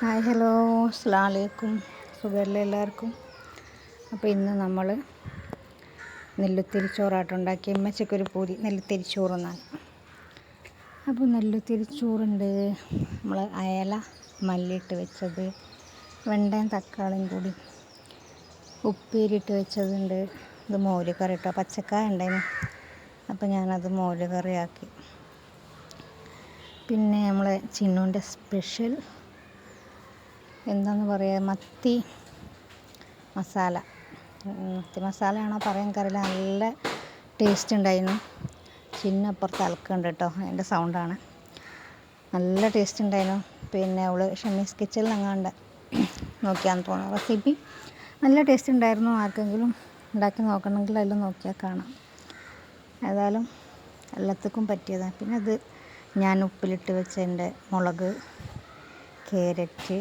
Hi hello അസ്സലാമു അലൈക്കും. സുഖമല്ലേ എല്ലാവർക്കും? അപ്പോൾ ഇന്ന് നമ്മൾ നെല്ലുത്തിരിച്ചോറാട്ടം ഉണ്ടാക്കി. ഉമ്മച്ചക്കൊരു പൂതി നെല്ലുത്തിരിച്ചോറെന്നാണ്. അപ്പോൾ നെല്ലുത്തിരിച്ചോറുണ്ട്, നമ്മൾ അയല മല്ലിയിട്ട് വെച്ചത്, വെണ്ടയും തക്കാളിയും കൂടി ഉപ്പേരിയിട്ട് വെച്ചതുണ്ട്. ഇത് മോര് കറി ഇട്ടോ, പച്ചക്കായ ഉണ്ടായിരുന്നു, അപ്പോൾ ഞാനത് മോര് കറിയാക്കി. പിന്നെ നമ്മളെ ചിന്നുവിൻ്റെ സ്പെഷ്യൽ എന്താണെന്ന് പറയുക, മത്തി മസാലയാണോ പറയാൻ കറിയില്ല. നല്ല ടേസ്റ്റ് ഉണ്ടായിരുന്നു. ചിന്നപ്പുറത്ത് അലക്കുന്നുണ്ട് കേട്ടോ, അതിൻ്റെ സൗണ്ടാണ്. നല്ല ടേസ്റ്റ് ഉണ്ടായിരുന്നു. പിന്നെ അവൾ ഷമീസ് കിച്ചണിൽ അങ്ങാണ്ട് നോക്കിയാന്ന് തോന്നുന്നു റെസിപ്പി. നല്ല ടേസ്റ്റ് ഉണ്ടായിരുന്നു. ആർക്കെങ്കിലും ഉണ്ടാക്കി നോക്കണമെങ്കിൽ അതിൽ നോക്കിയാൽ കാണാം. ഏതായാലും എല്ലാത്തിനും പറ്റിയതാണ്. പിന്നെ അത് ഞാൻ ഉപ്പിലിട്ട് വെച്ചതിൻ്റെ മുളക്, ക്യാരറ്റ്,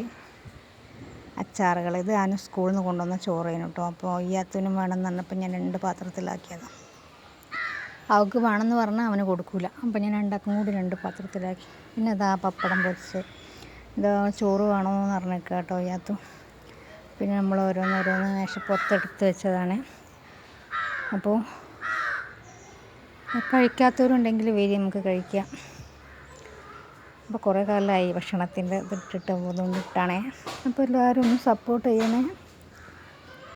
അച്ചാറുകൾ. ഇത് ഞാൻ സ്കൂളിൽ നിന്ന് കൊണ്ടുവന്ന ചോറേനു കേട്ടോ. അപ്പോൾ ഈയാത്തനും വേണമെന്ന് പറഞ്ഞപ്പോൾ ഞാൻ 2 പാത്രത്തിലാക്കിയതാണ്. അവൾക്ക് വേണമെന്ന് പറഞ്ഞാൽ അവന് കൊടുക്കില്ല, അപ്പോൾ ഞാൻ രണ്ടാക്കും കൂടി 2 പാത്രത്തിലാക്കി. പിന്നെ ഇതാ പപ്പടം പൊരിച്ച്, ഇതാ ചോറ് വേണമെന്ന് പറഞ്ഞേക്കുക കേട്ടോ ഈയാത്തു. പിന്നെ നമ്മൾ ഓരോന്നോരോന്ന് മേശപ്പുറത്തെടുത്ത് വെച്ചതാണ്. അപ്പോൾ കഴിക്കാത്തവരുണ്ടെങ്കിൽ വരി, നമുക്ക് കഴിക്കാം. അപ്പോൾ കുറേ കാലമായി ഭക്ഷണത്തിൻ്റെ ഇതിട്ടിട്ട് അതുകൊണ്ടിട്ടാണേ. അപ്പോൾ എല്ലാവരും ഒന്ന് സപ്പോർട്ട് ചെയ്യണേ.